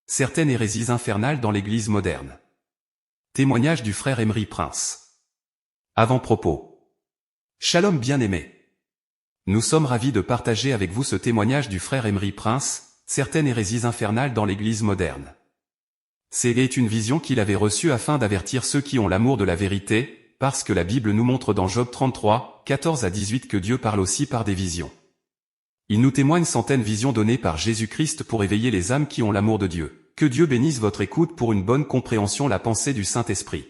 Certaines hérésies infernales dans l'Église moderne. Témoignage du frère Emery Prince. Avant-propos. Shalom bien-aimés. Nous sommes ravis de partager avec vous ce témoignage du frère Emery Prince, certaines hérésies infernales dans l'Église moderne. C'est une vision qu'il avait reçue afin d'avertir ceux qui ont l'amour de la vérité, parce que la Bible nous montre dans Job 33, 14 à 18 que Dieu parle aussi par des visions. Il nous témoigne centaines visions données par Jésus-Christ pour éveiller les âmes qui ont l'amour de Dieu. Que Dieu bénisse votre écoute pour une bonne compréhension la pensée du Saint-Esprit.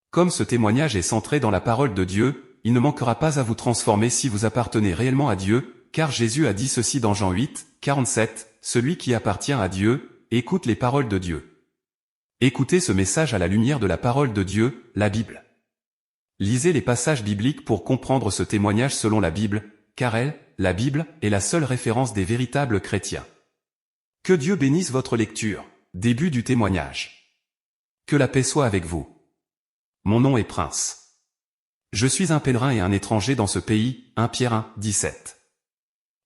Comme ce témoignage est centré dans la parole de Dieu, il ne manquera pas à vous transformer si vous appartenez réellement à Dieu, car Jésus a dit ceci dans Jean 8, 47, « Celui qui appartient à Dieu, écoute les paroles de Dieu. » Écoutez ce message à la lumière de la parole de Dieu, la Bible. Lisez les passages bibliques pour comprendre ce témoignage selon la Bible, car la Bible, est la seule référence des véritables chrétiens. Que Dieu bénisse votre lecture. Début du témoignage. Que la paix soit avec vous. Mon nom est Prince. Je suis un pèlerin et un étranger dans ce pays, 1 Pierre 1, 17.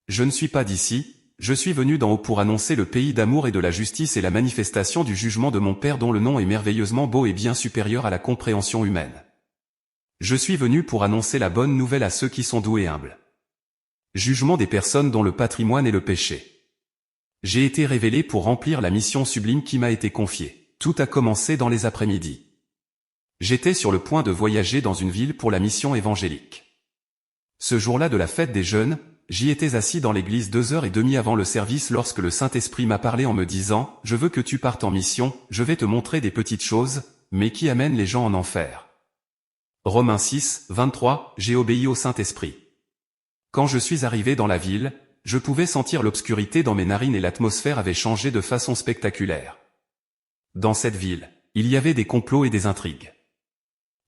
Je ne suis pas d'ici, je suis venu d'en haut pour annoncer le pays d'amour et de la justice et la manifestation du jugement de mon Père dont le nom est merveilleusement beau et bien supérieur à la compréhension humaine. Je suis venu pour annoncer la bonne nouvelle à ceux qui sont doux et humbles. Jugement des personnes dont le patrimoine est le péché. J'ai été révélé pour remplir la mission sublime qui m'a été confiée. Tout a commencé dans les après-midi. J'étais sur le point de voyager dans une ville pour la mission évangélique. Ce jour-là de la fête des jeunes, j'y étais assis dans l'église 2h30 avant le service lorsque le Saint-Esprit m'a parlé en me disant « Je veux que tu partes en mission, je vais te montrer des petites choses, mais qui amènent les gens en enfer. » Romains 6, 23, j'ai obéi au Saint-Esprit. Quand je suis arrivé dans la ville, je pouvais sentir l'obscurité dans mes narines et l'atmosphère avait changé de façon spectaculaire. Dans cette ville, il y avait des complots et des intrigues.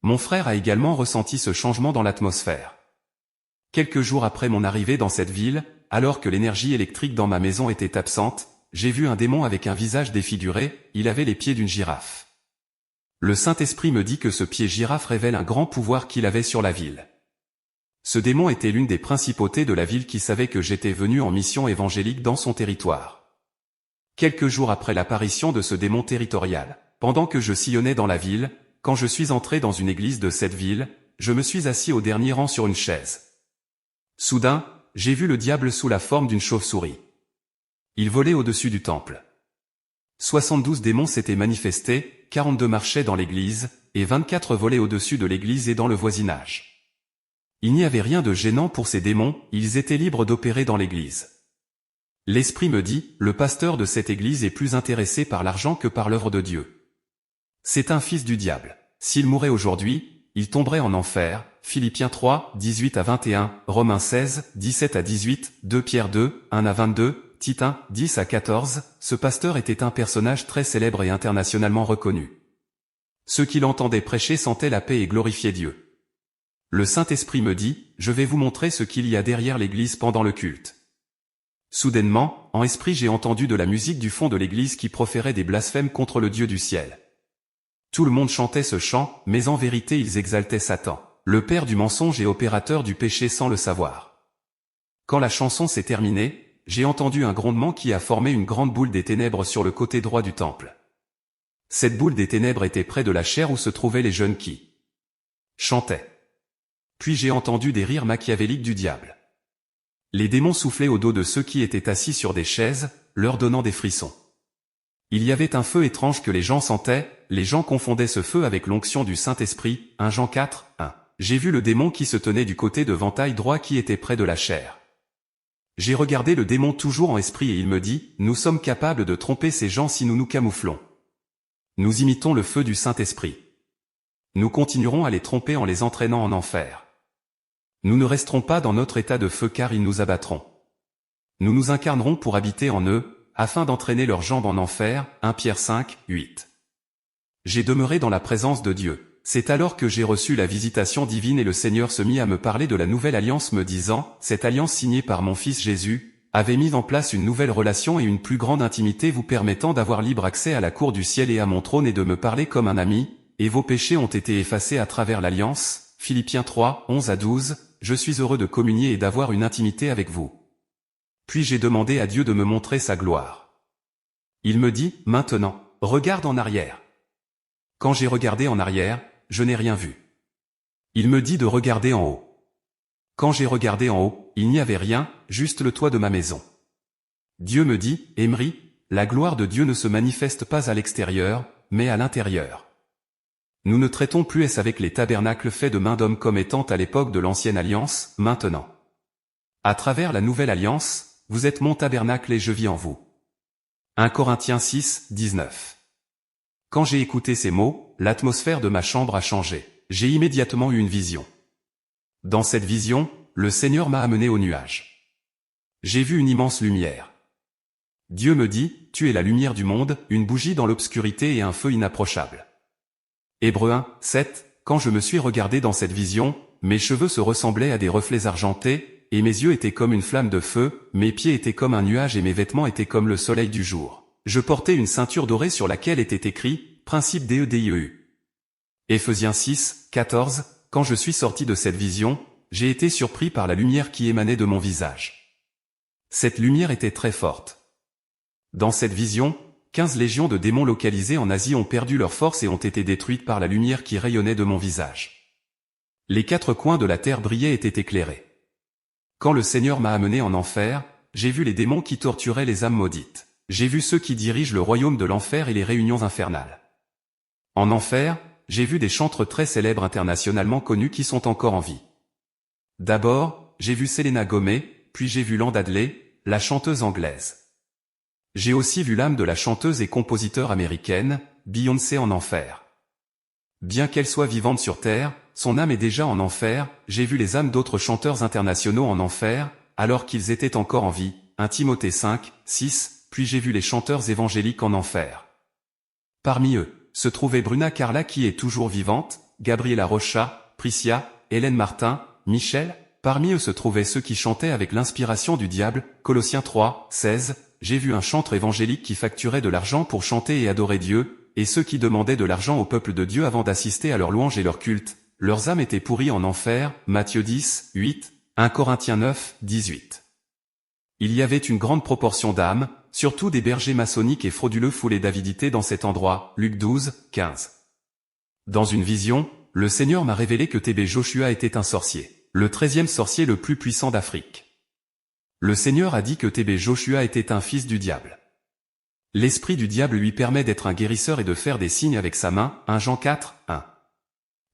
Mon frère a également ressenti ce changement dans l'atmosphère. Quelques jours après mon arrivée dans cette ville, alors que l'énergie électrique dans ma maison était absente, j'ai vu un démon avec un visage défiguré, il avait les pieds d'une girafe. Le Saint-Esprit me dit que ce pied girafe révèle un grand pouvoir qu'il avait sur la ville. Ce démon était l'une des principautés de la ville qui savait que j'étais venu en mission évangélique dans son territoire. Quelques jours après l'apparition de ce démon territorial, pendant que je sillonnais dans la ville, quand je suis entré dans une église de cette ville, je me suis assis au dernier rang sur une chaise. Soudain, j'ai vu le diable sous la forme d'une chauve-souris. Il volait au-dessus du temple. 72 démons s'étaient manifestés, 42 marchaient dans l'église, et 24 volaient au-dessus de l'église et dans le voisinage. Il n'y avait rien de gênant pour ces démons, ils étaient libres d'opérer dans l'église. L'Esprit me dit, le pasteur de cette église est plus intéressé par l'argent que par l'œuvre de Dieu. C'est un fils du diable. S'il mourait aujourd'hui, il tomberait en enfer. Philippiens 3, 18 à 21, Romains 16, 17 à 18, 2 Pierre 2, 1 à 22, Tite 1, 10 à 14, ce pasteur était un personnage très célèbre et internationalement reconnu. Ceux qui l'entendaient prêcher sentaient la paix et glorifiaient Dieu. Le Saint-Esprit me dit, je vais vous montrer ce qu'il y a derrière l'église pendant le culte. Soudainement, en esprit j'ai entendu de la musique du fond de l'église qui proférait des blasphèmes contre le Dieu du ciel. Tout le monde chantait ce chant, mais en vérité ils exaltaient Satan, le père du mensonge et opérateur du péché sans le savoir. Quand la chanson s'est terminée, j'ai entendu un grondement qui a formé une grande boule des ténèbres sur le côté droit du temple. Cette boule des ténèbres était près de la chaire où se trouvaient les jeunes qui chantaient. Puis j'ai entendu des rires machiavéliques du diable. Les démons soufflaient au dos de ceux qui étaient assis sur des chaises, leur donnant des frissons. Il y avait un feu étrange que les gens sentaient, les gens confondaient ce feu avec l'onction du Saint-Esprit, 1 Jean 4, 1. J'ai vu le démon qui se tenait du côté de ventail droit qui était près de la chaire. J'ai regardé le démon toujours en esprit et il me dit, nous sommes capables de tromper ces gens si nous nous camouflons. Nous imitons le feu du Saint-Esprit. Nous continuerons à les tromper en les entraînant en enfer. Nous ne resterons pas dans notre état de feu car ils nous abattront. Nous nous incarnerons pour habiter en eux, afin d'entraîner leurs jambes en enfer, 1 Pierre 5, 8. J'ai demeuré dans la présence de Dieu. C'est alors que j'ai reçu la visitation divine et le Seigneur se mit à me parler de la nouvelle alliance me disant, cette alliance signée par mon Fils Jésus, avait mis en place une nouvelle relation et une plus grande intimité vous permettant d'avoir libre accès à la cour du ciel et à mon trône et de me parler comme un ami, et vos péchés ont été effacés à travers l'alliance, Philippiens 3, 11 à 12, je suis heureux de communier et d'avoir une intimité avec vous. Puis j'ai demandé à Dieu de me montrer sa gloire. Il me dit, maintenant, regarde en arrière. Quand j'ai regardé en arrière, je n'ai rien vu. Il me dit de regarder en haut. Quand j'ai regardé en haut, il n'y avait rien, juste le toit de ma maison. Dieu me dit, Emery, la gloire de Dieu ne se manifeste pas à l'extérieur, mais à l'intérieur. Nous ne traitons plus avec les tabernacles faits de main d'homme comme étant à l'époque de l'ancienne alliance, maintenant. À travers la nouvelle alliance, vous êtes mon tabernacle et je vis en vous. 1 Corinthiens 6, 19. Quand j'ai écouté ces mots, l'atmosphère de ma chambre a changé. J'ai immédiatement eu une vision. Dans cette vision, le Seigneur m'a amené au nuage. J'ai vu une immense lumière. Dieu me dit, tu es la lumière du monde, une bougie dans l'obscurité et un feu inapprochable. Hébreux 1, 7, quand je me suis regardé dans cette vision, mes cheveux se ressemblaient à des reflets argentés, et mes yeux étaient comme une flamme de feu, mes pieds étaient comme un nuage et mes vêtements étaient comme le soleil du jour. Je portais une ceinture dorée sur laquelle était écrit, principe DEDIEU. Éphésiens 6, 14, quand je suis sorti de cette vision, j'ai été surpris par la lumière qui émanait de mon visage. Cette lumière était très forte. Dans cette vision, 15 légions de démons localisées en Asie ont perdu leur force et ont été détruites par la lumière qui rayonnait de mon visage. Les 4 coins de la terre brillaient et étaient éclairés. Quand le Seigneur m'a amené en enfer, j'ai vu les démons qui torturaient les âmes maudites. J'ai vu ceux qui dirigent le royaume de l'enfer et les réunions infernales. En enfer, j'ai vu des chantres très célèbres internationalement connus qui sont encore en vie. D'abord, j'ai vu Selena Gomez, puis j'ai vu Lana Del Rey, la chanteuse anglaise. J'ai aussi vu l'âme de la chanteuse et compositeur américaine, Beyoncé en enfer. Bien qu'elle soit vivante sur terre, son âme est déjà en enfer. J'ai vu les âmes d'autres chanteurs internationaux en enfer, alors qu'ils étaient encore en vie, 1 Timothée 5, 6, puis j'ai vu les chanteurs évangéliques en enfer. Parmi eux, se trouvait Bruna Carla qui est toujours vivante, Gabriela Rocha, Priscia, Hélène Martin, Michel. Parmi eux se trouvaient ceux qui chantaient avec l'inspiration du diable, Colossiens 3, 16, j'ai vu un chantre évangélique qui facturait de l'argent pour chanter et adorer Dieu, et ceux qui demandaient de l'argent au peuple de Dieu avant d'assister à leur louange et leur culte, leurs âmes étaient pourries en enfer, Matthieu 10, 8, 1 Corinthiens 9, 18. Il y avait une grande proportion d'âmes, surtout des bergers maçonniques et frauduleux foulés d'avidité dans cet endroit, Luc 12, 15. Dans une vision, le Seigneur m'a révélé que TB Joshua était un sorcier, le 13e sorcier le plus puissant d'Afrique. Le Seigneur a dit que TB Joshua était un fils du diable. L'esprit du diable lui permet d'être un guérisseur et de faire des signes avec sa main, 1 Jean 4, 1.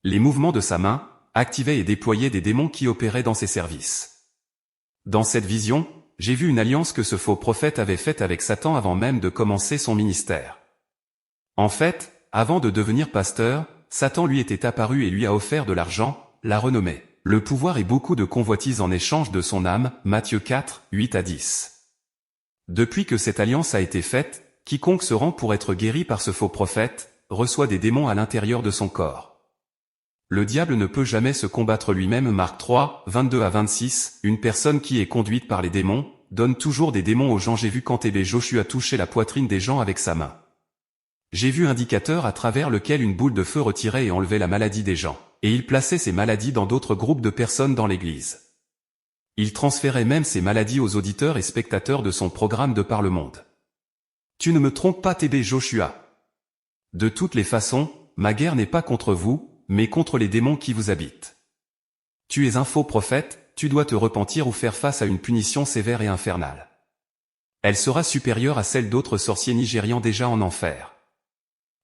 Les mouvements de sa main activaient et déployaient des démons qui opéraient dans ses services. Dans cette vision, j'ai vu une alliance que ce faux prophète avait faite avec Satan avant même de commencer son ministère. En fait, avant de devenir pasteur, Satan lui était apparu et lui a offert de l'argent, la renommée, le pouvoir et beaucoup de convoitises en échange de son âme, Matthieu 4, 8 à 10. Depuis que cette alliance a été faite, quiconque se rend pour être guéri par ce faux prophète, reçoit des démons à l'intérieur de son corps. Le diable ne peut jamais se combattre lui-même. Marc 3, 22 à 26, une personne qui est conduite par les démons, donne toujours des démons aux gens. J'ai vu quand TB Joshua touchait la poitrine des gens avec sa main. J'ai vu indicateur à travers lequel une boule de feu retirait et enlevait la maladie des gens, et il plaçait ces maladies dans d'autres groupes de personnes dans l'église. Il transférait même ces maladies aux auditeurs et spectateurs de son programme de par le monde. Tu ne me trompes pas TB Joshua. De toutes les façons, ma guerre n'est pas contre vous, mais contre les démons qui vous habitent. Tu es un faux prophète, tu dois te repentir ou faire face à une punition sévère et infernale. Elle sera supérieure à celle d'autres sorciers nigérians déjà en enfer.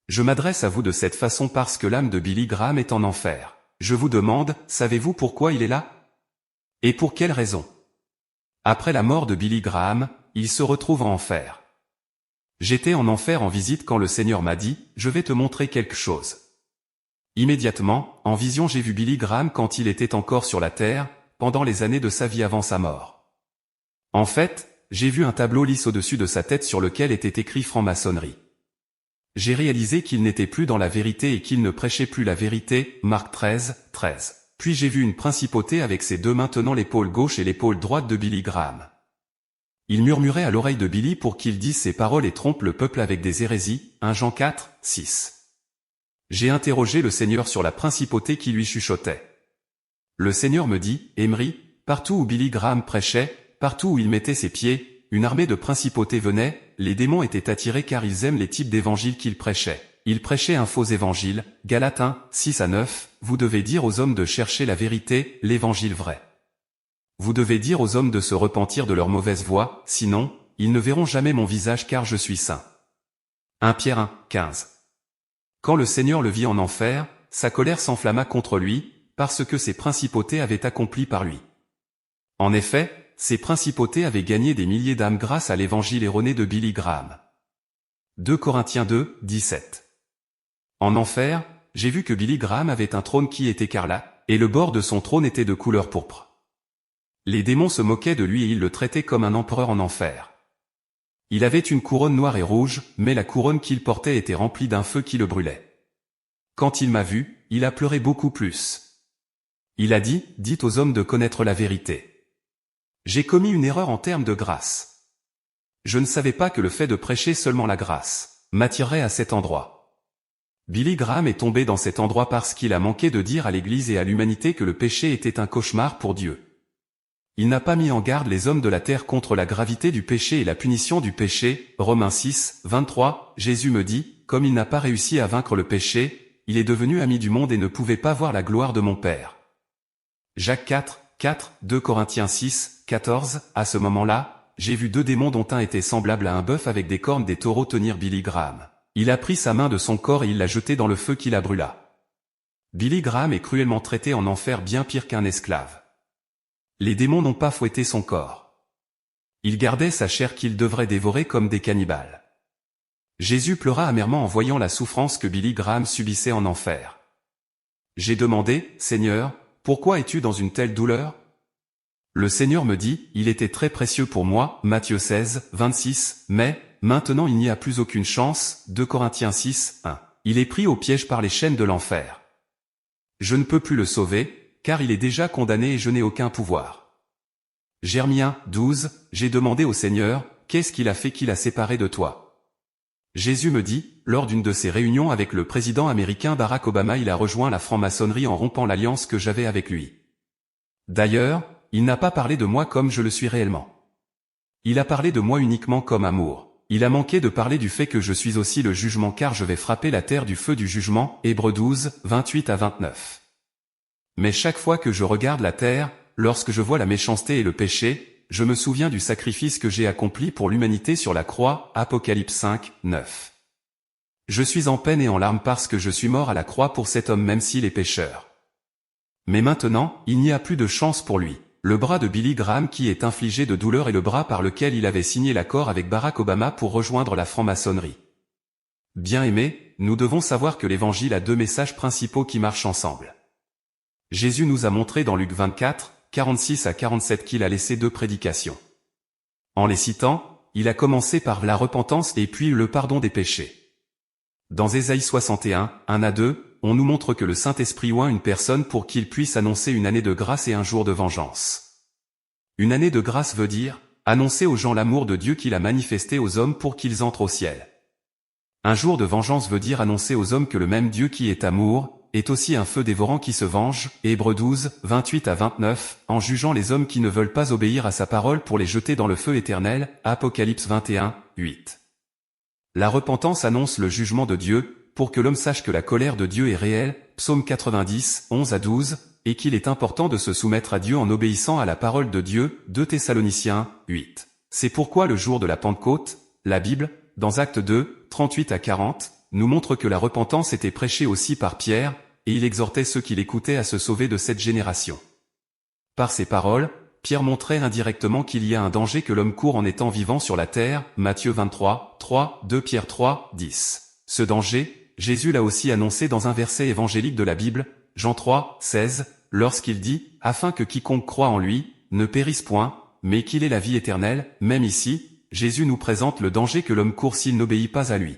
Je m'adresse à vous de cette façon parce que l'âme de Billy Graham est en enfer. Je vous demande, savez-vous pourquoi il est là? Et pour quelle raison? Après la mort de Billy Graham, il se retrouve en enfer. J'étais en enfer en visite quand le Seigneur m'a dit, je vais te montrer quelque chose. Immédiatement, en vision j'ai vu Billy Graham quand il était encore sur la terre, pendant les années de sa vie avant sa mort. En fait, j'ai vu un tableau lisse au-dessus de sa tête sur lequel était écrit franc-maçonnerie. J'ai réalisé qu'il n'était plus dans la vérité et qu'il ne prêchait plus la vérité, Marc 13, 13. Puis j'ai vu une principauté avec ses deux mains tenant l'épaule gauche et l'épaule droite de Billy Graham. Il murmurait à l'oreille de Billy pour qu'il dise ses paroles et trompe le peuple avec des hérésies, 1 Jean 4, 6. J'ai interrogé le Seigneur sur la principauté qui lui chuchotait. Le Seigneur me dit, Emery, partout où Billy Graham prêchait, partout où il mettait ses pieds, une armée de principautés venait, les démons étaient attirés car ils aiment les types d'évangiles qu'il prêchait. Il prêchait un faux évangile, Galates 1, 6 à 9, vous devez dire aux hommes de chercher la vérité, l'évangile vrai. Vous devez dire aux hommes de se repentir de leur mauvaise voie, sinon, ils ne verront jamais mon visage car je suis saint. 1 Pierre 1, 15. Quand le Seigneur le vit en enfer, sa colère s'enflamma contre lui, parce que ses principautés avaient accompli par lui. En effet, ces principautés avaient gagné des milliers d'âmes grâce à l'évangile erroné de Billy Graham. 2 Corinthiens 2, 17. En enfer, j'ai vu que Billy Graham avait un trône qui était écarlate, et le bord de son trône était de couleur pourpre. Les démons se moquaient de lui et ils le traitaient comme un empereur en enfer. Il avait une couronne noire et rouge, mais la couronne qu'il portait était remplie d'un feu qui le brûlait. Quand il m'a vu, il a pleuré beaucoup plus. Il a dit, dites aux hommes de connaître la vérité. J'ai commis une erreur en termes de grâce. Je ne savais pas que le fait de prêcher seulement la grâce m'attirerait à cet endroit. Billy Graham est tombé dans cet endroit parce qu'il a manqué de dire à l'Église et à l'humanité que le péché était un cauchemar pour Dieu. Il n'a pas mis en garde les hommes de la terre contre la gravité du péché et la punition du péché. Romains 6, 23, Jésus me dit, comme il n'a pas réussi à vaincre le péché, il est devenu ami du monde et ne pouvait pas voir la gloire de mon Père. Jacques 4, 4, 2 Corinthiens 6, 14, à ce moment-là, j'ai vu deux démons dont un était semblable à un bœuf avec des cornes des taureaux tenir Billy Graham. Il a pris sa main de son corps et il l'a jeté dans le feu qui la brûla. Billy Graham est cruellement traité en enfer bien pire qu'un esclave. Les démons n'ont pas fouetté son corps. Ils gardaient sa chair qu'ils devraient dévorer comme des cannibales. Jésus pleura amèrement en voyant la souffrance que Billy Graham subissait en enfer. J'ai demandé, Seigneur, pourquoi es-tu dans une telle douleur? Le Seigneur me dit, il était très précieux pour moi, Matthieu 16, 26, mais, maintenant il n'y a plus aucune chance, 2 Corinthiens 6, 1. Il est pris au piège par les chaînes de l'enfer. Je ne peux plus le sauver, car il est déjà condamné et je n'ai aucun pouvoir. Jeremias 12, j'ai demandé au Seigneur, qu'est-ce qu'il a fait qu'il a séparé de toi? Jésus me dit, lors d'une de ses réunions avec le président américain Barack Obama, il a rejoint la franc-maçonnerie en rompant l'alliance que j'avais avec lui. D'ailleurs, il n'a pas parlé de moi comme je le suis réellement. Il a parlé de moi uniquement comme amour. Il a manqué de parler du fait que je suis aussi le jugement car je vais frapper la terre du feu du jugement, Hébreux 12, 28 à 29. Mais chaque fois que je regarde la terre, lorsque je vois la méchanceté et le péché, je me souviens du sacrifice que j'ai accompli pour l'humanité sur la croix, Apocalypse 5, 9. Je suis en peine et en larmes parce que je suis mort à la croix pour cet homme même s'il est pécheur. Mais maintenant, il n'y a plus de chance pour lui. Le bras de Billy Graham qui est infligé de douleur est le bras par lequel il avait signé l'accord avec Barack Obama pour rejoindre la franc-maçonnerie. Bien-aimés, nous devons savoir que l'évangile a deux messages principaux qui marchent ensemble. Jésus nous a montré dans Luc 24, 46 à 47 qu'il a laissé deux prédications. En les citant, il a commencé par la repentance et puis le pardon des péchés. Dans Ésaïe 61, 1 à 2, on nous montre que le Saint-Esprit oint une personne pour qu'il puisse annoncer une année de grâce et un jour de vengeance. Une année de grâce veut dire, annoncer aux gens l'amour de Dieu qu'il a manifesté aux hommes pour qu'ils entrent au ciel. Un jour de vengeance veut dire annoncer aux hommes que le même Dieu qui est amour, est aussi un feu dévorant qui se venge, Hébreux 12, 28 à 29, en jugeant les hommes qui ne veulent pas obéir à sa parole pour les jeter dans le feu éternel, Apocalypse 21, 8. La repentance annonce le jugement de Dieu, pour que l'homme sache que la colère de Dieu est réelle, Psaume 90, 11 à 12, et qu'il est important de se soumettre à Dieu en obéissant à la parole de Dieu, 2 Thessaloniciens, 8. C'est pourquoi le jour de la Pentecôte, la Bible, dans Actes 2, 38 à 40, nous montre que la repentance était prêchée aussi par Pierre, et il exhortait ceux qui l'écoutaient à se sauver de cette génération. Par ces paroles, Pierre montrait indirectement qu'il y a un danger que l'homme court en étant vivant sur la terre, Matthieu 23, 3, 2 Pierre 3, 10. Ce danger, Jésus l'a aussi annoncé dans un verset évangélique de la Bible, Jean 3, 16, lorsqu'il dit, afin que quiconque croit en lui, ne périsse point, mais qu'il ait la vie éternelle. Même ici, Jésus nous présente le danger que l'homme court s'il n'obéit pas à lui.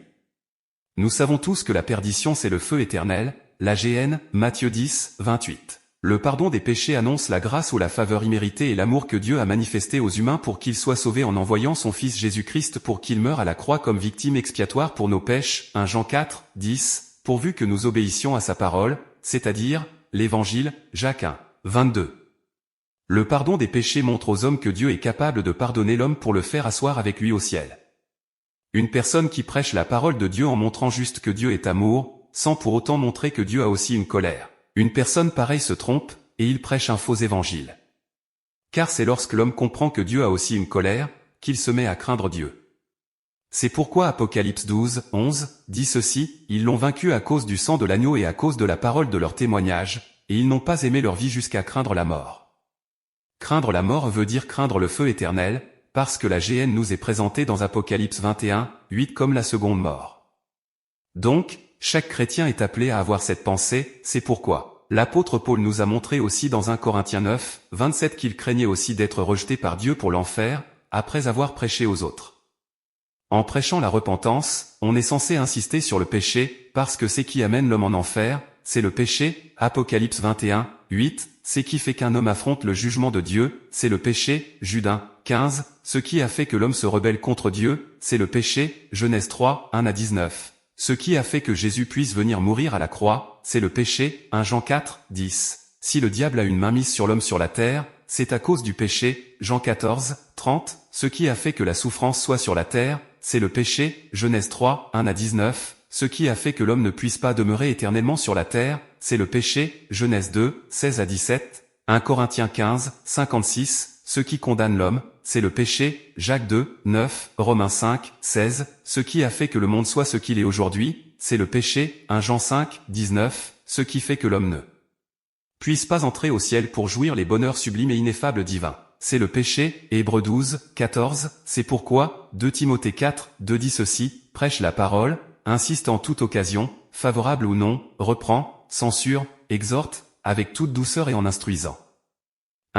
Nous savons tous que la perdition c'est le feu éternel, la géhenne, Matthieu 10, 28. Le pardon des péchés annonce la grâce ou la faveur imméritée et l'amour que Dieu a manifesté aux humains pour qu'ils soient sauvés en envoyant son Fils Jésus-Christ pour qu'il meure à la croix comme victime expiatoire pour nos péchés, 1 Jean 4, 10, pourvu que nous obéissions à sa parole, c'est-à-dire, l'Évangile, Jacques 1, 22. Le pardon des péchés montre aux hommes que Dieu est capable de pardonner l'homme pour le faire asseoir avec lui au ciel. Une personne qui prêche la parole de Dieu en montrant juste que Dieu est amour, sans pour autant montrer que Dieu a aussi une colère. Une personne pareille se trompe, et il prêche un faux évangile. Car c'est lorsque l'homme comprend que Dieu a aussi une colère, qu'il se met à craindre Dieu. C'est pourquoi Apocalypse 12, 11, dit ceci, ils l'ont vaincu à cause du sang de l'agneau et à cause de la parole de leur témoignage, et ils n'ont pas aimé leur vie jusqu'à craindre la mort. Craindre la mort veut dire craindre le feu éternel, parce que la GN nous est présentée dans Apocalypse 21, 8 comme la seconde mort. Donc, chaque chrétien est appelé à avoir cette pensée, c'est pourquoi l'apôtre Paul nous a montré aussi dans 1 Corinthiens 9, 27 qu'il craignait aussi d'être rejeté par Dieu pour l'enfer, après avoir prêché aux autres. En prêchant la repentance, on est censé insister sur le péché, parce que c'est qui amène l'homme en enfer, c'est le péché, Apocalypse 21, 8, c'est qui fait qu'un homme affronte le jugement de Dieu, c'est le péché, Jude 1, 15, ce qui a fait que l'homme se rebelle contre Dieu, c'est le péché, Genèse 3, 1 à 19. Ce qui a fait que Jésus puisse venir mourir à la croix, c'est le péché, 1 Jean 4, 10. Si le diable a une main mise sur l'homme sur la terre, c'est à cause du péché, Jean 14, 30. Ce qui a fait que la souffrance soit sur la terre, c'est le péché, Genèse 3, 1 à 19. Ce qui a fait que l'homme ne puisse pas demeurer éternellement sur la terre, c'est le péché, Genèse 2, 16 à 17. 1 Corinthiens 15, 56. Ce qui condamne l'homme, c'est le péché, Jacques 2, 9, Romains 5, 16, ce qui a fait que le monde soit ce qu'il est aujourd'hui, c'est le péché, 1 Jean 5, 19, ce qui fait que l'homme ne puisse pas entrer au ciel pour jouir les bonheurs sublimes et ineffables divins. C'est le péché, Hébreux 12, 14, c'est pourquoi, 2 Timothée 4, 2 dit ceci, prêche la parole, insiste en toute occasion, favorable ou non, reprend, censure, exhorte, avec toute douceur et en instruisant.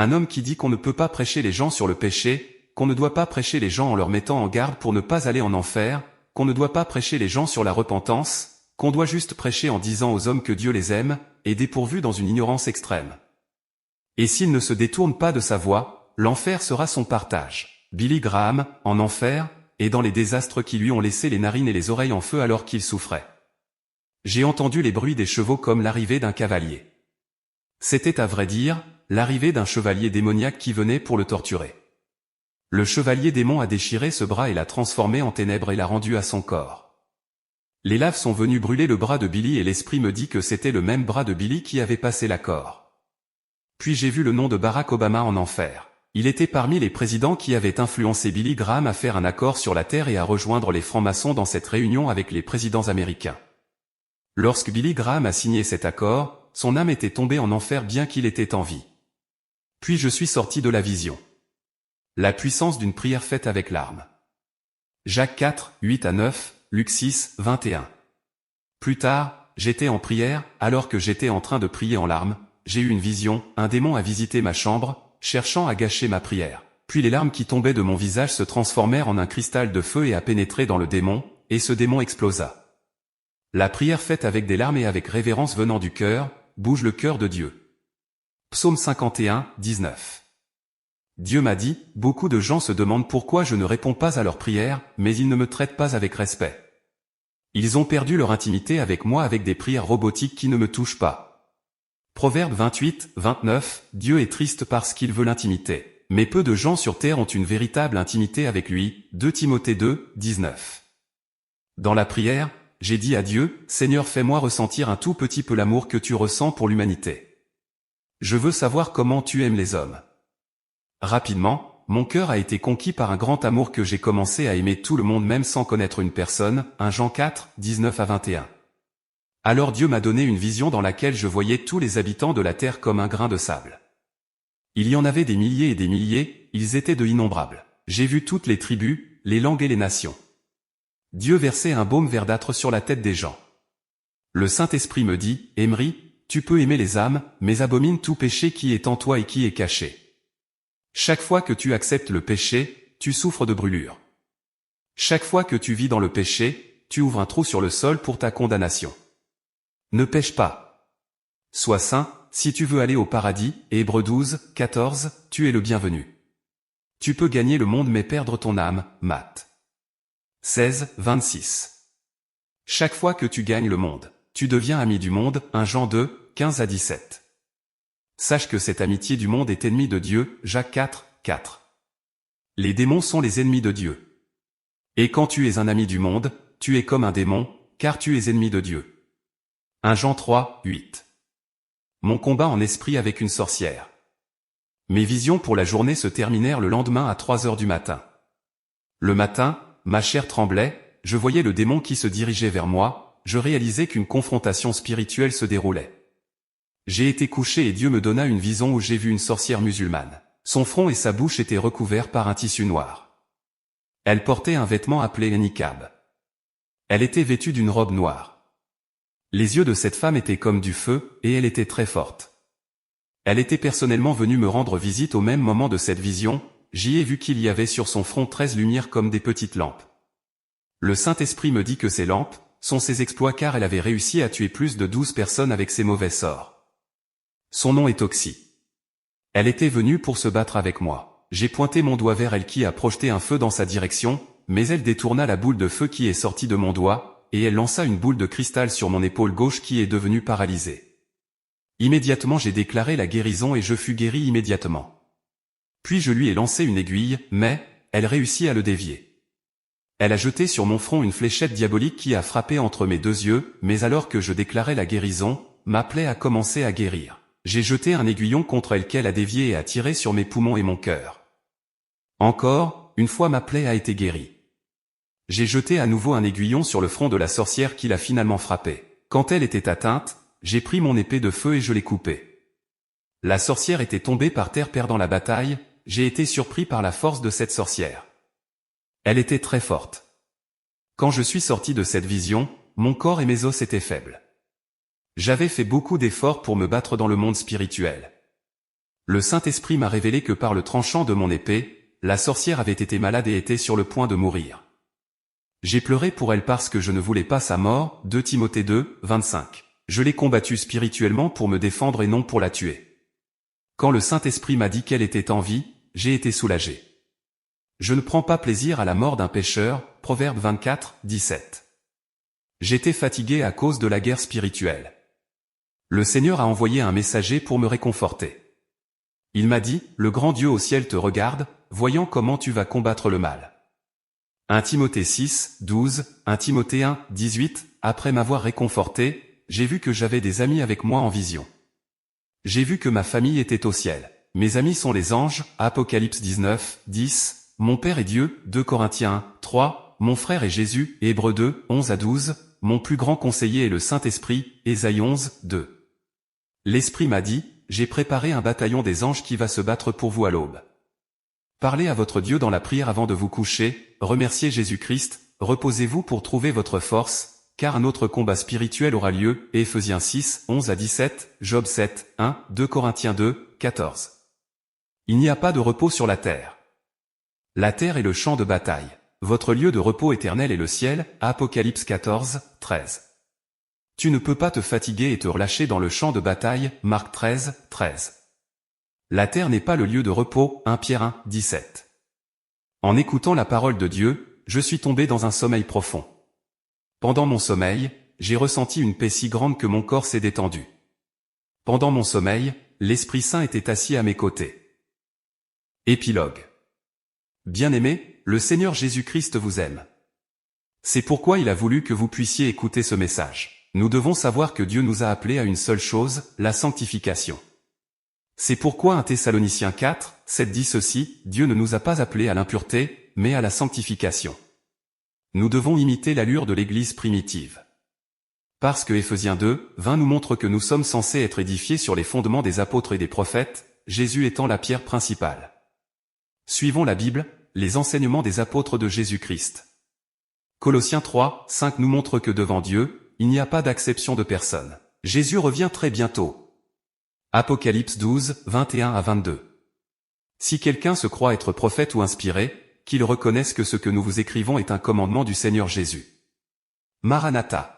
Un homme qui dit qu'on ne peut pas prêcher les gens sur le péché, qu'on ne doit pas prêcher les gens en leur mettant en garde pour ne pas aller en enfer, qu'on ne doit pas prêcher les gens sur la repentance, qu'on doit juste prêcher en disant aux hommes que Dieu les aime, est dépourvu dans une ignorance extrême. Et s'il ne se détourne pas de sa voie, l'enfer sera son partage. Billy Graham, en enfer, et dans les désastres qui lui ont laissé les narines et les oreilles en feu alors qu'il souffrait. J'ai entendu les bruits des chevaux comme l'arrivée d'un cavalier. C'était à vrai dire, l'arrivée d'un chevalier démoniaque qui venait pour le torturer. Le chevalier démon a déchiré ce bras et l'a transformé en ténèbres et l'a rendu à son corps. Les laves sont venues brûler le bras de Billy et l'esprit me dit que c'était le même bras de Billy qui avait passé l'accord. Puis j'ai vu le nom de Barack Obama en enfer. Il était parmi les présidents qui avaient influencé Billy Graham à faire un accord sur la terre et à rejoindre les francs-maçons dans cette réunion avec les présidents américains. Lorsque Billy Graham a signé cet accord, son âme était tombée en enfer bien qu'il était en vie. Puis je suis sorti de la vision. La puissance d'une prière faite avec larmes. Jacques 4, 8 à 9, Luc 6, 21. Plus tard, j'étais en prière, alors que j'étais en train de prier en larmes, j'ai eu une vision, un démon a visité ma chambre, cherchant à gâcher ma prière. Puis les larmes qui tombaient de mon visage se transformèrent en un cristal de feu et a pénétré dans le démon, et ce démon explosa. La prière faite avec des larmes et avec révérence venant du cœur, bouge le cœur de Dieu. Psaume 51, 19. Dieu m'a dit, beaucoup de gens se demandent pourquoi je ne réponds pas à leurs prières, mais ils ne me traitent pas avec respect. Ils ont perdu leur intimité avec moi avec des prières robotiques qui ne me touchent pas. Proverbe 28, 29, Dieu est triste parce qu'il veut l'intimité. Mais peu de gens sur terre ont une véritable intimité avec lui, 2 Timothée 2, 19. Dans la prière, j'ai dit à Dieu, Seigneur fais-moi ressentir un tout petit peu l'amour que tu ressens pour l'humanité. Je veux savoir comment tu aimes les hommes. Rapidement, mon cœur a été conquis par un grand amour que j'ai commencé à aimer tout le monde même sans connaître une personne, 1 Jean 4, 19 à 21. Alors Dieu m'a donné une vision dans laquelle je voyais tous les habitants de la terre comme un grain de sable. Il y en avait des milliers et des milliers, ils étaient de innombrables. J'ai vu toutes les tribus, les langues et les nations. Dieu versait un baume verdâtre sur la tête des gens. Le Saint-Esprit me dit, Emery, tu peux aimer les âmes, mais abomine tout péché qui est en toi et qui est caché. Chaque fois que tu acceptes le péché, tu souffres de brûlure. Chaque fois que tu vis dans le péché, tu ouvres un trou sur le sol pour ta condamnation. Ne pêche pas. Sois saint, si tu veux aller au paradis, Hébreux 12, 14, tu es le bienvenu. Tu peux gagner le monde mais perdre ton âme, Matthieu 16, 26. Chaque fois que tu gagnes le monde, tu deviens ami du monde, 1 Jean 2, 15 à 17. Sache que cette amitié du monde est ennemie de Dieu, Jacques 4, 4. Les démons sont les ennemis de Dieu. Et quand tu es un ami du monde, tu es comme un démon, car tu es ennemi de Dieu. 1 Jean 3, 8. Mon combat en esprit avec une sorcière. Mes visions pour la journée se terminèrent le lendemain à 3 heures du matin. Le matin, ma chair tremblait, je voyais le démon qui se dirigeait vers moi, je réalisais qu'une confrontation spirituelle se déroulait. J'ai été couché et Dieu me donna une vision où j'ai vu une sorcière musulmane. Son front et sa bouche étaient recouverts par un tissu noir. Elle portait un vêtement appelé niqab. Elle était vêtue d'une robe noire. Les yeux de cette femme étaient comme du feu, et elle était très forte. Elle était personnellement venue me rendre visite au même moment de cette vision, j'y ai vu qu'il y avait sur son front 13 lumières comme des petites lampes. Le Saint-Esprit me dit que ces lampes sont ses exploits car elle avait réussi à tuer plus de 12 personnes avec ses mauvais sorts. Son nom est Oxy. Elle était venue pour se battre avec moi. J'ai pointé mon doigt vers elle qui a projeté un feu dans sa direction, mais elle détourna la boule de feu qui est sortie de mon doigt, et elle lança une boule de cristal sur mon épaule gauche qui est devenue paralysée. Immédiatement j'ai déclaré la guérison et je fus guéri immédiatement. Puis je lui ai lancé une aiguille, mais elle réussit à le dévier. Elle a jeté sur mon front une fléchette diabolique qui a frappé entre mes deux yeux, mais alors que je déclarais la guérison, ma plaie a commencé à guérir. J'ai jeté un aiguillon contre elle qu'elle a dévié et a tiré sur mes poumons et mon cœur. Encore, une fois ma plaie a été guérie. J'ai jeté à nouveau un aiguillon sur le front de la sorcière qui l'a finalement frappée. Quand elle était atteinte, j'ai pris mon épée de feu et je l'ai coupée. La sorcière était tombée par terre perdant la bataille, j'ai été surpris par la force de cette sorcière. Elle était très forte. Quand je suis sorti de cette vision, mon corps et mes os étaient faibles. J'avais fait beaucoup d'efforts pour me battre dans le monde spirituel. Le Saint-Esprit m'a révélé que par le tranchant de mon épée, la sorcière avait été malade et était sur le point de mourir. J'ai pleuré pour elle parce que je ne voulais pas sa mort, 2 Timothée 2, 25. Je l'ai combattue spirituellement pour me défendre et non pour la tuer. Quand le Saint-Esprit m'a dit qu'elle était en vie, j'ai été soulagé. Je ne prends pas plaisir à la mort d'un pécheur, Proverbe 24, 17. J'étais fatigué à cause de la guerre spirituelle. Le Seigneur a envoyé un messager pour me réconforter. Il m'a dit, le grand Dieu au ciel te regarde, voyant comment tu vas combattre le mal. 1 Timothée 6, 12, 1 Timothée 1, 18, après m'avoir réconforté, j'ai vu que j'avais des amis avec moi en vision. J'ai vu que ma famille était au ciel. Mes amis sont les anges, Apocalypse 19, 10, mon Père est Dieu, 2 Corinthiens 1, 3, mon frère est Jésus, Hébreux 2, 11 à 12, mon plus grand conseiller est le Saint-Esprit, Ésaïe 11, 2. L'Esprit m'a dit, j'ai préparé un bataillon des anges qui va se battre pour vous à l'aube. Parlez à votre Dieu dans la prière avant de vous coucher, remerciez Jésus-Christ, reposez-vous pour trouver votre force, car un autre combat spirituel aura lieu, Éphésiens 6, 11 à 17, Job 7, 1, 2 Corinthiens 2, 14. Il n'y a pas de repos sur la terre. La terre est le champ de bataille. Votre lieu de repos éternel est le ciel, Apocalypse 14, 13. Tu ne peux pas te fatiguer et te relâcher dans le champ de bataille, Marc 13, 13. La terre n'est pas le lieu de repos, 1 Pierre 1, 17. En écoutant la parole de Dieu, je suis tombé dans un sommeil profond. Pendant mon sommeil, j'ai ressenti une paix si grande que mon corps s'est détendu. Pendant mon sommeil, l'Esprit Saint était assis à mes côtés. Épilogue. Bien-aimés, le Seigneur Jésus-Christ vous aime. C'est pourquoi il a voulu que vous puissiez écouter ce message. Nous devons savoir que Dieu nous a appelés à une seule chose, la sanctification. C'est pourquoi 1 Thessaloniciens 4, 7 dit ceci, Dieu ne nous a pas appelés à l'impureté, mais à la sanctification. Nous devons imiter l'allure de l'Église primitive. Parce que Éphésiens 2, 20 nous montre que nous sommes censés être édifiés sur les fondements des apôtres et des prophètes, Jésus étant la pierre principale. Suivons la Bible, les enseignements des apôtres de Jésus-Christ. Colossiens 3, 5 nous montre que devant Dieu, il n'y a pas d'acception de personne. Jésus revient très bientôt. Apocalypse 12, 21 à 22. Si quelqu'un se croit être prophète ou inspiré, qu'il reconnaisse que ce que nous vous écrivons est un commandement du Seigneur Jésus. Maranatha.